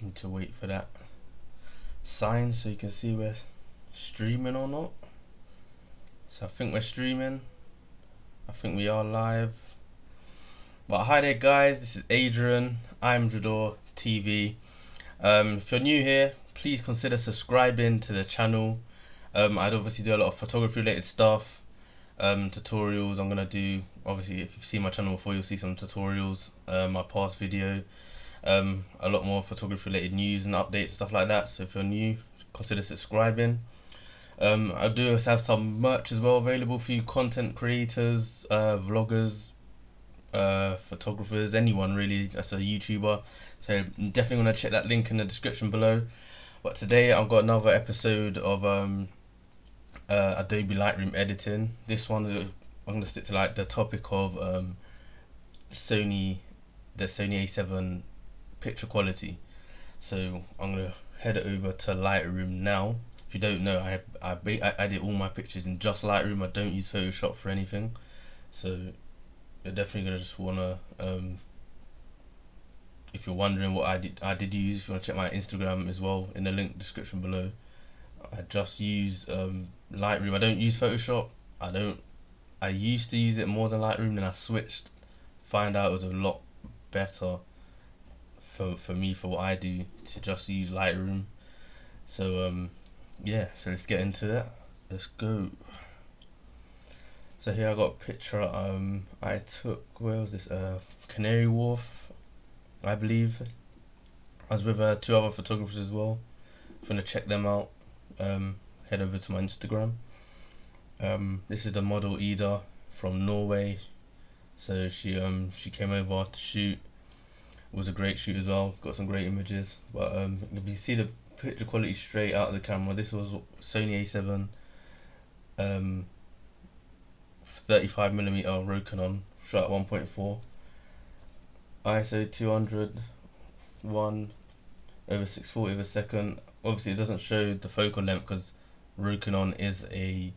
Need to wait for that sign so you can see we're streaming or not. So I think we're streaming. I think we are live. But hi there guys, this is Adrian. I'm Jador TV. If you're new here, please consider subscribing to the channel. I'd obviously do a lot of photography related stuff, tutorials. I'm gonna do, obviously if you've seen my channel before, you'll see some tutorials, my past video, a lot more photography related news and updates, stuff like that. So if you're new, consider subscribing. I do also have some merch as well available for you content creators, vloggers, photographers, anyone really that's a YouTuber. So I'm definitely want to check that link in the description below. But today I've got another episode of Adobe Lightroom editing. This one I'm going to stick to like the topic of the Sony A7 picture quality. So I'm going to head over to Lightroom now. If you don't know, I edit all my pictures in just Lightroom. I don't use Photoshop for anything. So you're definitely going to just want to, if you're wondering what I did use, if you want to check my Instagram as well in the link description below. I just used Lightroom. I don't use Photoshop. I used to use it more than Lightroom, then I switched. Find out it was a lot better for me, for what I do, to just use Lightroom. So yeah, so let's get into that. Let's go. So here I got a picture I took, where was this, Canary Wharf, I believe. I was with two other photographers as well. If you want to check them out, head over to my Instagram. This is the model Ida from Norway. So she came over to shoot. It was a great shoot as well, got some great images. But if you see the picture quality straight out of the camera, this was Sony A7 35mm ROKINON, shot at 1.4, ISO 200, 1/640 Obviously it doesn't show the focal length because ROKINON is a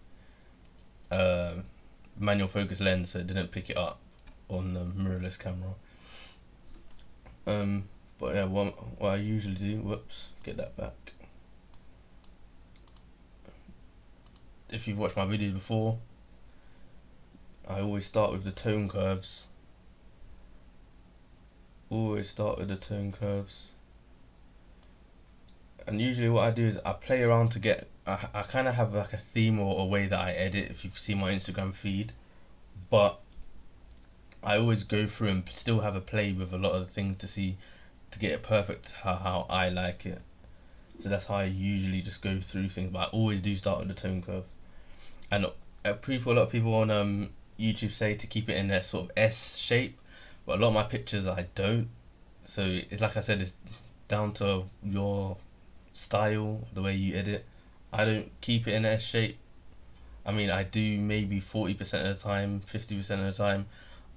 manual focus lens, so it didn't pick it up on the mirrorless camera. But yeah, what I usually do, whoops, get that back. If you've watched my videos before, I always start with the tone curves. And usually what I do is I play around to get, I kind of have like a theme or a way that I edit, if you've seen my Instagram feed. But I always go through and still have a play with a lot of the things to get it perfect how I like it. So that's how I usually just go through things, but I always do start with the tone curve. And a lot of people on YouTube say to keep it in that sort of S shape, but a lot of my pictures I don't. So it's like I said, it's down to your style, the way you edit. I don't keep it in S shape. I mean, I do maybe 40% of the time, 50% of the time.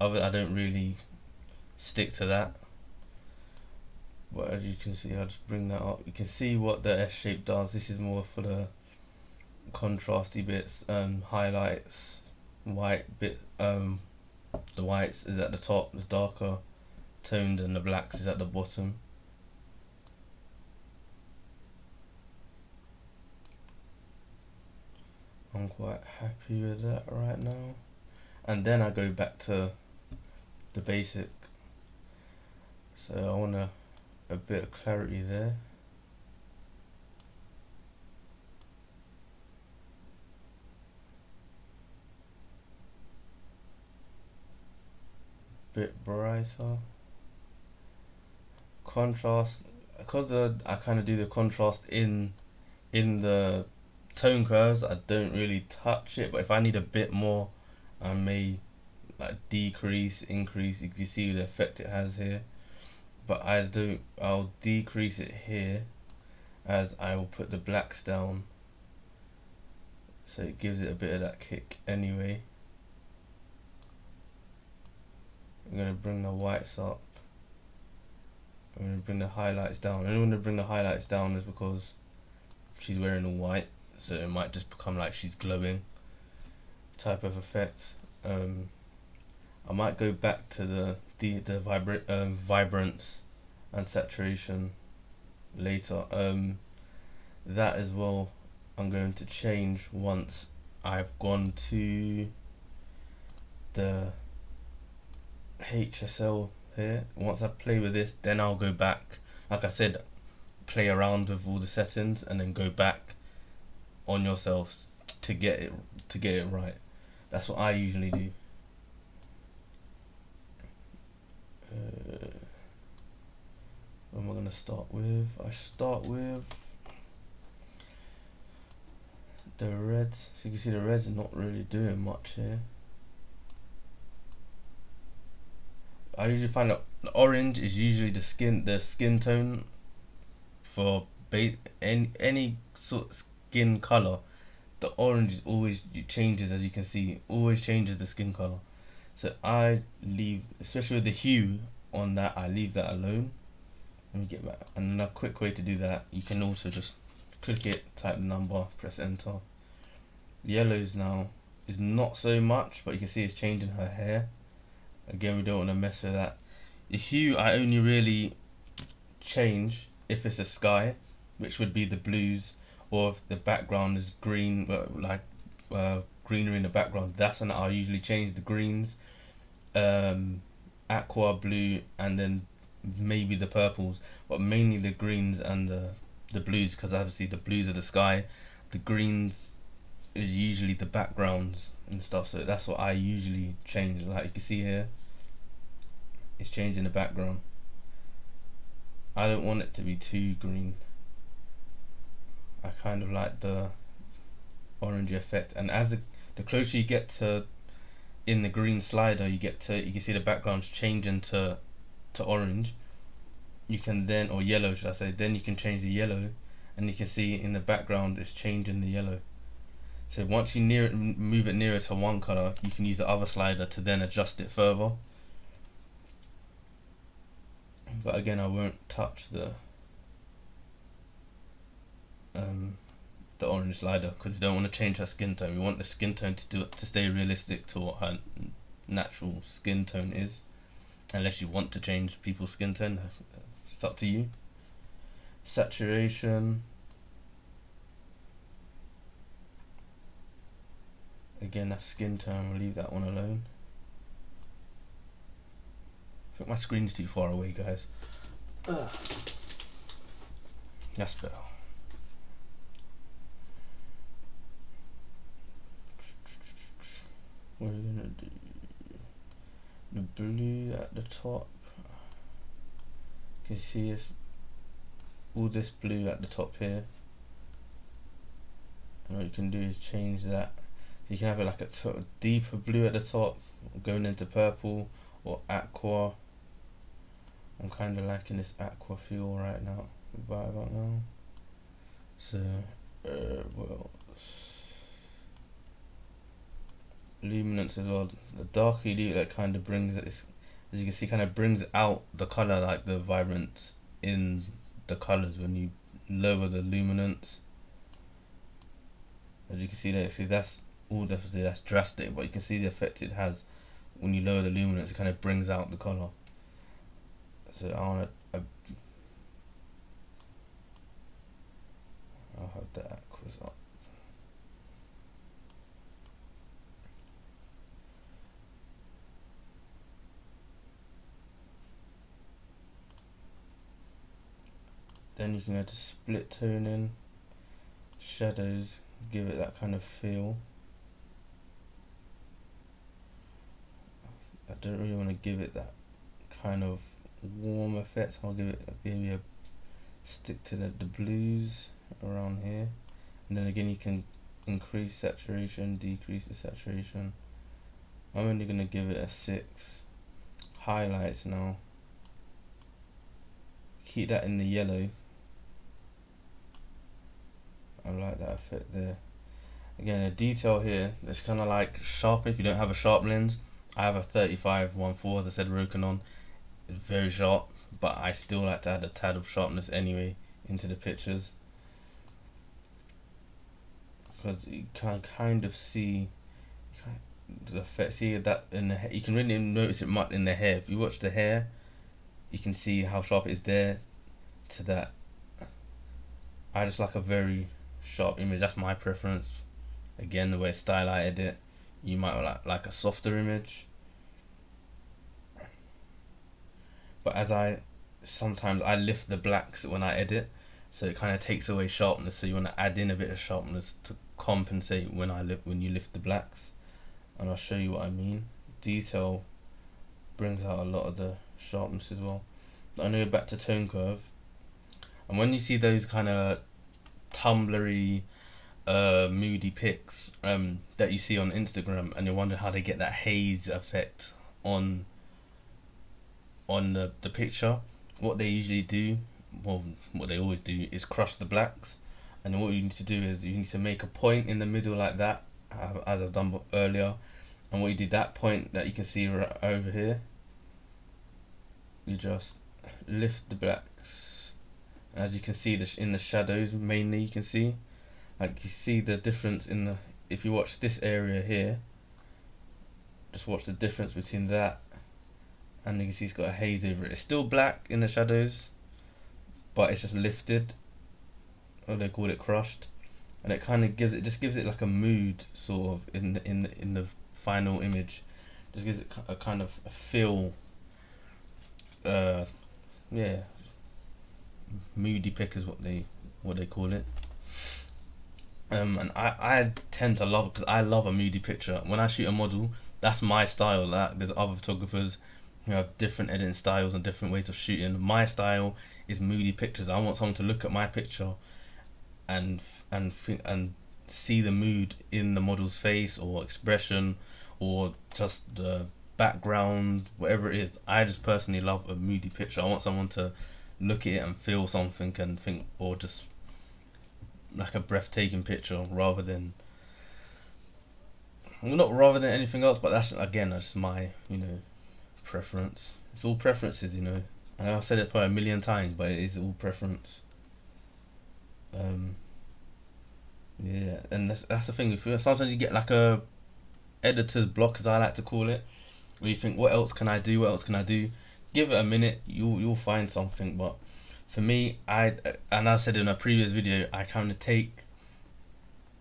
I don't really stick to that. But as you can see, I'll just bring that up. You can see what the S shape does. This is more for the contrasty bits, highlights, white bit. The whites is at the top, the darker toned, and the blacks is at the bottom. I'm quite happy with that right now. And then I go back to the basic. So I want a bit of clarity there. Bit brighter. Contrast, because I kind of do the contrast in the tone curves. I don't really touch it, but if I need a bit more, I may like decrease, increase. You can see the effect it has here. But I'll decrease it here, as I will put the blacks down, so it gives it a bit of that kick anyway. I'm going to bring the whites up. I'm going to bring the highlights down. I don't want to bring the highlights down is because she's wearing all white, so it might just become like she's glowing type of effect. I might go back to the vibrance and saturation later. That as well I'm going to change once I've gone to the HSL here. Once I play with this, then I'll go back, like I said, play around with all the settings and then go back on yourself to get it right. That's what I usually do. What am I going to start with? I start with the reds. So you can see the reds are not really doing much here. I usually find that the orange is usually the skin tone for any sort of skin color. The orange is always changes, as you can see, always changes the skin color. So I leave, especially with the hue on that, I leave that alone. Let me get back. And a quick way to do that, you can also just click it, type the number, press enter. Yellows now is not so much, but you can see it's changing her hair. Again, we don't want to mess with that. The hue I only really change if it's a sky, which would be the blues, or if the background is green, like greenery in the background. That's when I'll usually change the greens, aqua, blue, and then maybe the purples, but mainly the greens and the blues, because obviously the blues are the sky, the greens is usually the backgrounds and stuff. So that's what I usually change. Like you can see here, it's changing the background. I don't want it to be too green. I kind of like the orange effect, and as the closer you get to in the green slider, you can see the background's changing to orange. You can then, or yellow should I say, then you can change the yellow, and you can see in the background it's changing the yellow. So once you move it nearer to one color, you can use the other slider to then adjust it further. But again, I won't touch the orange slider, because we don't want to change her skin tone. We want the skin tone to stay realistic to what her natural skin tone is. Unless you want to change people's skin tone, it's up to you. Saturation. Again, that's skin tone. We'll leave that one alone. I think my screen's too far away, guys. That's better. What are we gonna do? The blue at the top. You can see it's all this blue at the top here. And what you can do is change that. You can have it like a deeper blue at the top, going into purple, or aqua. I'm kind of liking this aqua feel right now. About now. So, well, luminance as well. The darker you do, that kind of brings it, as you can see, kind of brings out the color, like the vibrance in the colors when you lower the luminance. As you can see there, see that's that's drastic, but you can see the effect it has when you lower the luminance. It kind of brings out the color. So I'll have the aquas up. Then you can go to split toning, shadows, give it that kind of feel. I don't really want to give it that kind of warm effect. I'll give it maybe a stick to the blues around here, and then again you can increase saturation, decrease the saturation. I'm only going to give it a 6. Highlights now, keep that in the yellow. I like that effect there. Again, a detail here that's kind of like sharp. If you don't have a sharp lens, I have a 35-1.4, as I said, ROKINON. It's very sharp, but I still like to add a tad of sharpness anyway into the pictures, because you can kind of see the effect. See that in the hair, you can really notice it much in the hair. If you watch the hair, you can see how sharp it is there to that I just like a very sharp image. That's my preference. Again, the way style I edit, you might like a softer image. But sometimes I lift the blacks when I edit, so it kind of takes away sharpness. So you want to add in a bit of sharpness to compensate when you lift the blacks. And I'll show you what I mean. Detail brings out a lot of the sharpness as well. I know back to tone curve, and when you see those kind of tumblery, moody pics that you see on Instagram, and you wonder how they get that haze effect on the picture, what they usually do, well, what they always do, is crush the blacks. And what you need to do is you need to make a point in the middle like that, as I've done earlier. And what you do, that point that you can see right over here, you just lift the blacks. As you can see, in the shadows mainly, you can see, like, you see the difference in the, if you watch this area here, just watch the difference between that, and you can see it's got a haze over it. It's still black in the shadows, but it's just lifted, or they call it crushed, and it kind of gives it like a mood sort of in the final image. Just gives it a kind of a feel. Yeah, moody pick is what they call it. And I tend to love it because I love a moody picture. When I shoot a model, that's my style. Like, there's other photographers who have different editing styles and different ways of shooting. My style is moody pictures. I want someone to look at my picture and see the mood in the model's face or expression or just the background, whatever it is. I just personally love a moody picture. I want someone to look at it and feel something and think, or just like a breathtaking picture, rather than anything else. But that's my preference. It's all preferences, and I've said it probably a million times, but it is all preference. Yeah, and that's the thing. Sometimes you get like a editor's block, as I like to call it, where you think, what else can I do? What else can I do? Give it a minute, you'll find something. But for me, and I said in a previous video, I kind of take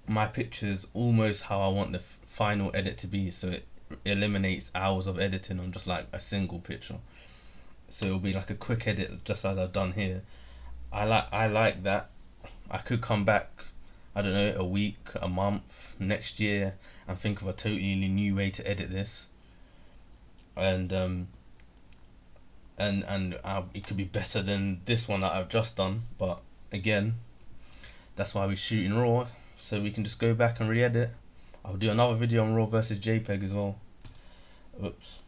my pictures almost how I want the final edit to be, so it eliminates hours of editing on just like a single picture. So it'll be like a quick edit, just as I've done here. I like that. I could come back, I don't know, a week, a month, next year, and think of a totally new way to edit this, and it could be better than this one that I've just done. But again, that's why we shoot in RAW, so we can just go back and re-edit. I'll do another video on RAW versus JPEG as well. Oops.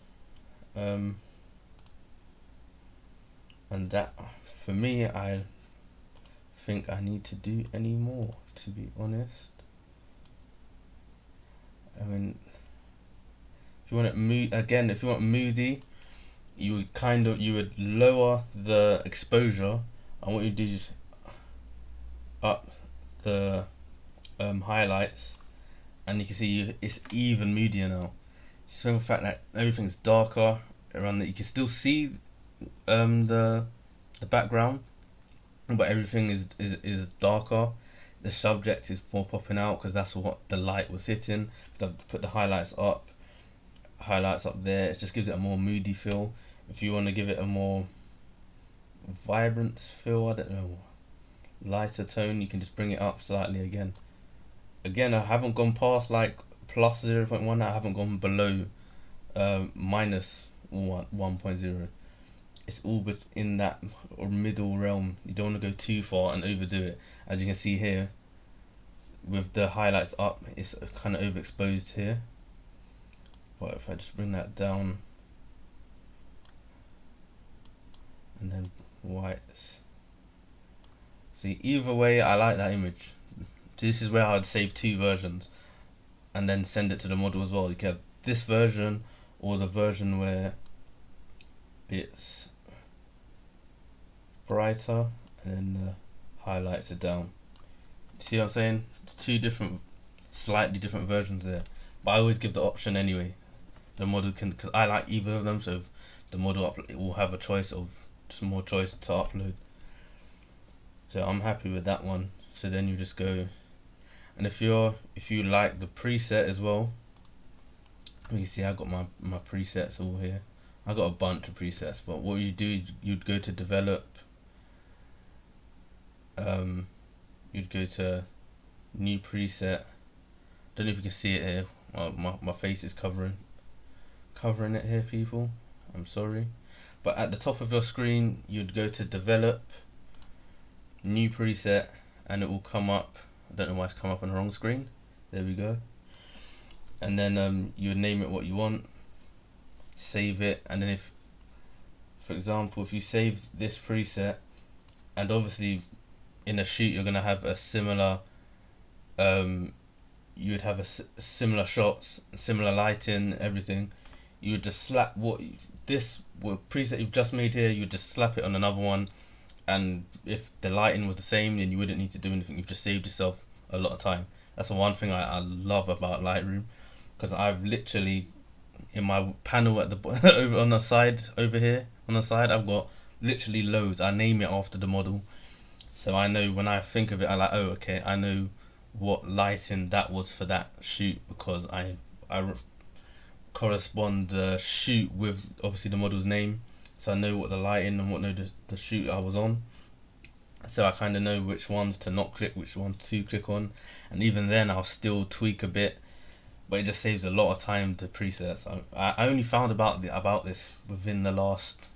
And that, for me, I think I need to do any more, to be honest. I mean, if you want it moody, you would lower the exposure, and what you do is up the highlights, and you can see it's even moodier now. So the fact that everything's darker around it, you can still see the background, but everything is darker. The subject is more popping out because that's what the light was hitting. So I've put the highlights up there. It just gives it a more moody feel. If you want to give it a more vibrant feel, I don't know, lighter tone, you can just bring it up slightly again. I haven't gone past like plus 0.1. I haven't gone below minus 1.0. It's all in that middle realm. You don't want to go too far and overdo it. As you can see here, with the highlights up, it's kind of overexposed here. But if I just bring that down, and then whites. See, either way, I like that image. This is where I'd save 2 versions and then send it to the model as well. You can have this version or the version where it's brighter and then the highlights are down. See what I'm saying? 2 different, slightly different versions there. But I always give the option anyway. The model can, because I like either of them, so the model will have a choice of, just more choice to upload. So I'm happy with that one. So then you just go, and if you like the preset as well, you can see I got my presets all here. I got a bunch of presets, but what you do, you'd go to develop, you'd go to new preset. Don't know if you can see it here. Well, my face is covering it here, people. I'm sorry. But at the top of your screen, you'd go to develop, new preset, and it will come up. I don't know why it's come up on the wrong screen. There we go. And then you would name it what you want, save it, and then if, for example, if you save this preset, and obviously in a shoot you're gonna have a similar, you would have similar shots, similar lighting, everything. You would just slap this preset you've just made here. You would just slap it on another one, and if the lighting was the same, then you wouldn't need to do anything. You've just saved yourself a lot of time. That's the one thing I love about Lightroom, because I've literally, in my panel at the over on the side over here on the side, I've got literally loads. I name it after the model, so I know when I think of it, I like, oh okay, I know what lighting that was for that shoot, because I correspond the shoot with obviously the model's name, so I know what the lighting and what the shoot I was on. So I kind of know which ones to not click, which ones to click on, and even then I'll still tweak a bit, but it just saves a lot of time to presets. I only found about this within the last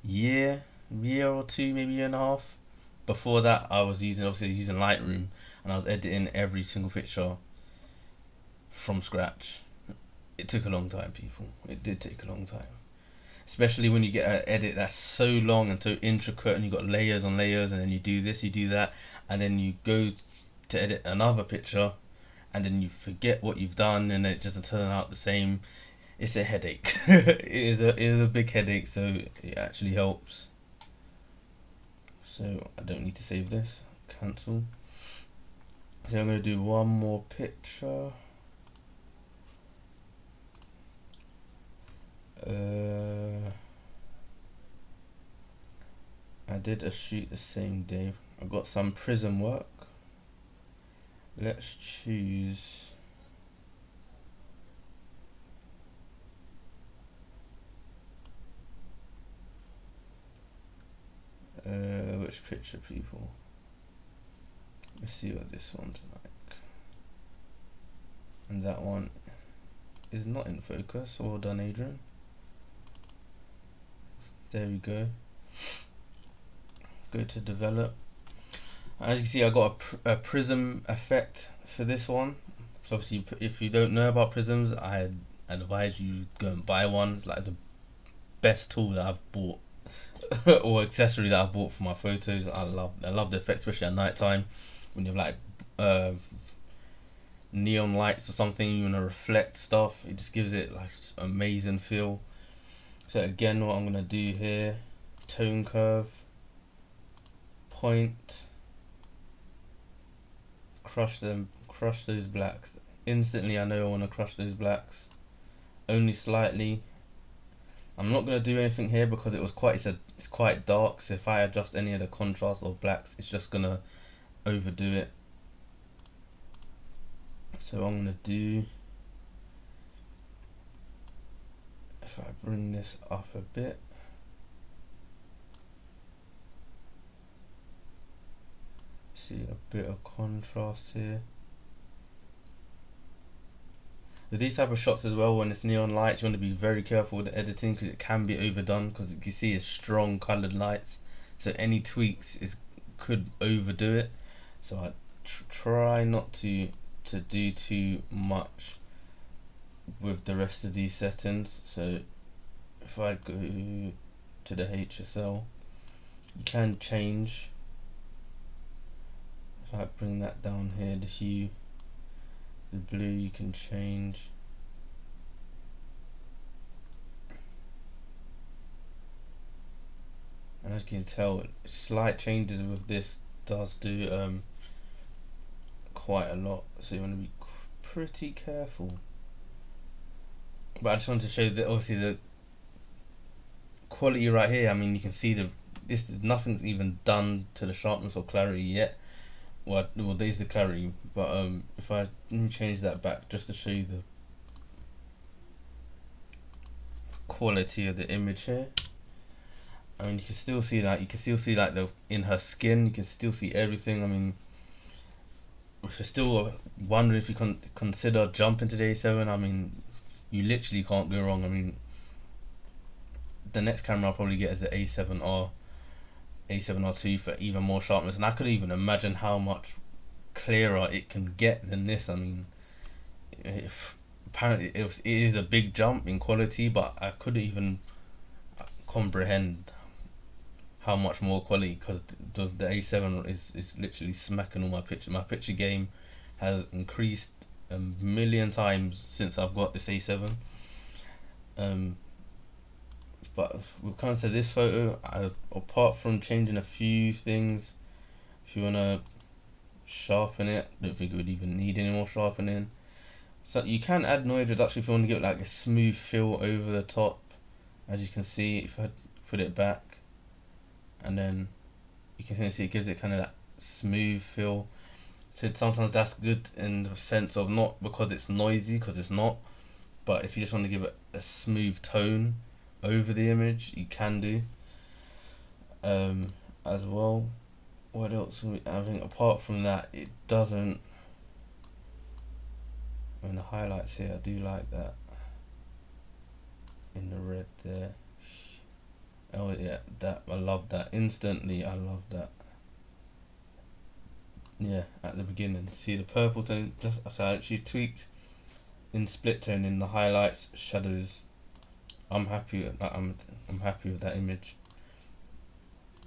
year or two, maybe year and a half. Before that, I was obviously using Lightroom, and I was editing every single picture from scratch. It took a long time, people. It did take a long time. Especially when you get an edit that's so long and so intricate, and you got layers on layers, and then you do this, you do that, and then you go to edit another picture, and then you forget what you've done, and it doesn't turn out the same. It's a headache. It is a big headache, so it actually helps. So I don't need to save this. Cancel. So I'm going to do one more picture. I did a shoot the same day. I got some prism work. Let's choose which picture, people. Let's see what this one's like. And that one is not in focus. Well done, Adrian. There we go. Go to develop. As you can see, I got a prism effect for this one. So obviously, if you don't know about prisms, I advise you go and buy one. It's like the best tool that I've bought or accessory that I've bought for my photos. I love the effect, especially at night time when you have like neon lights or something, you want to reflect stuff. It just gives it like just amazing feel. So again, what I'm gonna do here, tone curve, point, crush those blacks. Instantly I know I want to crush those blacks, only slightly. I'm not gonna do anything here because it's quite dark, so if I adjust any of the contrast or blacks, it's just gonna overdo it. So I'm gonna do, if I bring this up a bit, see a bit of contrast here. With these type of shots as well, when it's neon lights, you want to be very careful with the editing because it can be overdone, because you can see it's strong coloured lights, so any tweaks could overdo it. So I try not to do too much with the rest of these settings. So if I go to the HSL, you can change. If I bring that down here, the hue, the blue, you can change. And as you can tell, slight changes with this does do quite a lot, so you want to be pretty careful. But I just wanted to show that obviously the quality right here. I mean, you can see the this, nothing's even done to the sharpness or clarity yet. Well, there's the clarity, but if I change that back just to show you the quality of the image here. I mean, you can still see that. You can still see like the in her skin. You can still see everything. I mean, if you're still wondering if you can consider jumping to the A7, I mean, you literally can't go wrong. I mean, the next camera I'll probably get is the A7R, A7R2 for even more sharpness, and I could even imagine how much clearer it can get than this. I mean, apparently it is a big jump in quality, but I couldn't even comprehend how much more quality, because the A7 is literally smacking all my picture. My picture game has increased a million times since I've got this A7. But when it comes to this photo, apart from changing a few things, if you wanna sharpen it, I don't think it would even need any more sharpening. So you can add noise reduction if you want to give it like a smooth feel over the top. As you can see, if I put it back, and then you can see it gives it kind of that smooth feel. So sometimes that's good in the sense of, not because it's noisy, because it's not, but if you just want to give it a smooth tone over the image, you can do as well. What else? I think apart from that, it doesn't. I mean, the highlights here, I do like that in the red there. Oh yeah, that, I love that instantly. I love that. Yeah, at the beginning, see the purple tone. So I actually tweaked in split tone in the highlights, shadows. I'm happy with that. I'm happy with that image.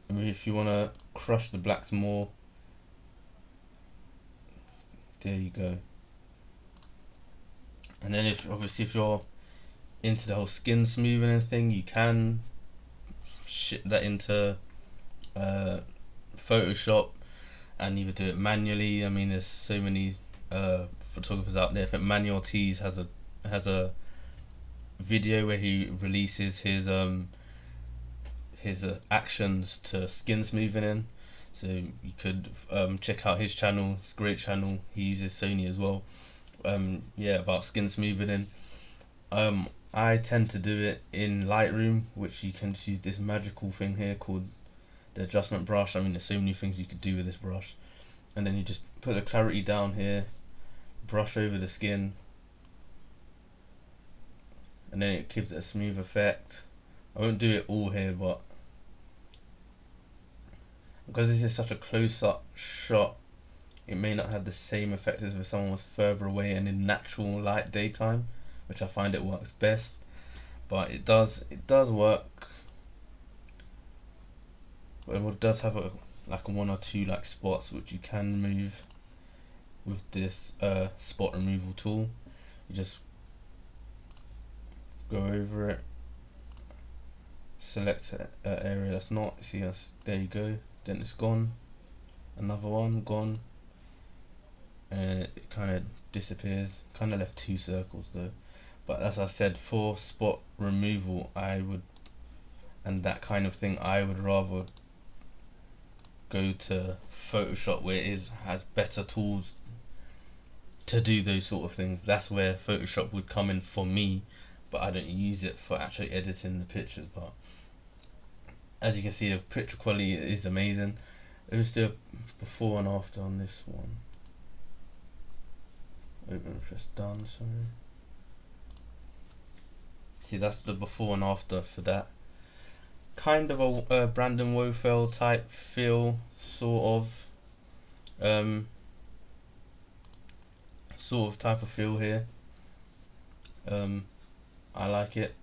I mean, if you want to crush the blacks more, there you go. And then if you're into the whole skin smoothing thing, you can ship that into Photoshop and either do it manually. I mean, there's so many photographers out there. I think Manuel Tees has a video where he releases his actions to skin smoothing in. So you could check out his channel. It's a great channel. He uses Sony as well. Yeah, about skin smoothing in. I tend to do it in Lightroom, which you can use this magical thing here called the adjustment brush. I mean, there's so many things you could do with this brush. And then you just put the clarity down here, brush over the skin, and then it gives it a smooth effect. I won't do it all here, but because this is such a close-up shot, it may not have the same effect as if someone was further away and in natural light daytime, which I find it works best. But it does work. But it does have like one or two like spots which you can move with this spot removal tool. You just go over it, select an area that's not, see us, there you go, then it's gone, another one gone, and it kind of disappears. Kind of left two circles though, but as I said, for spot removal and that kind of thing, I would rather go to Photoshop, where it has better tools to do those sort of things. That's where Photoshop would come in for me, but I don't use it for actually editing the pictures. But as you can see, the picture quality is amazing. Let's do a before and after on this one. Open press done, sorry. See, that's the before and after for that. Kind of a Brandon Wofell type feel, sort of type of feel here. I like it.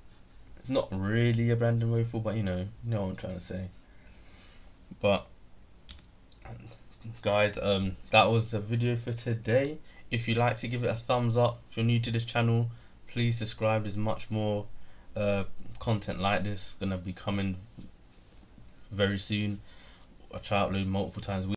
It's not really a Brandon Wofell, but you know what I'm trying to say. But guys, that was the video for today. If you like to give it a thumbs up, if you're new to this channel, please subscribe. There's much more content like this gonna be coming very soon. I try to upload multiple times a week.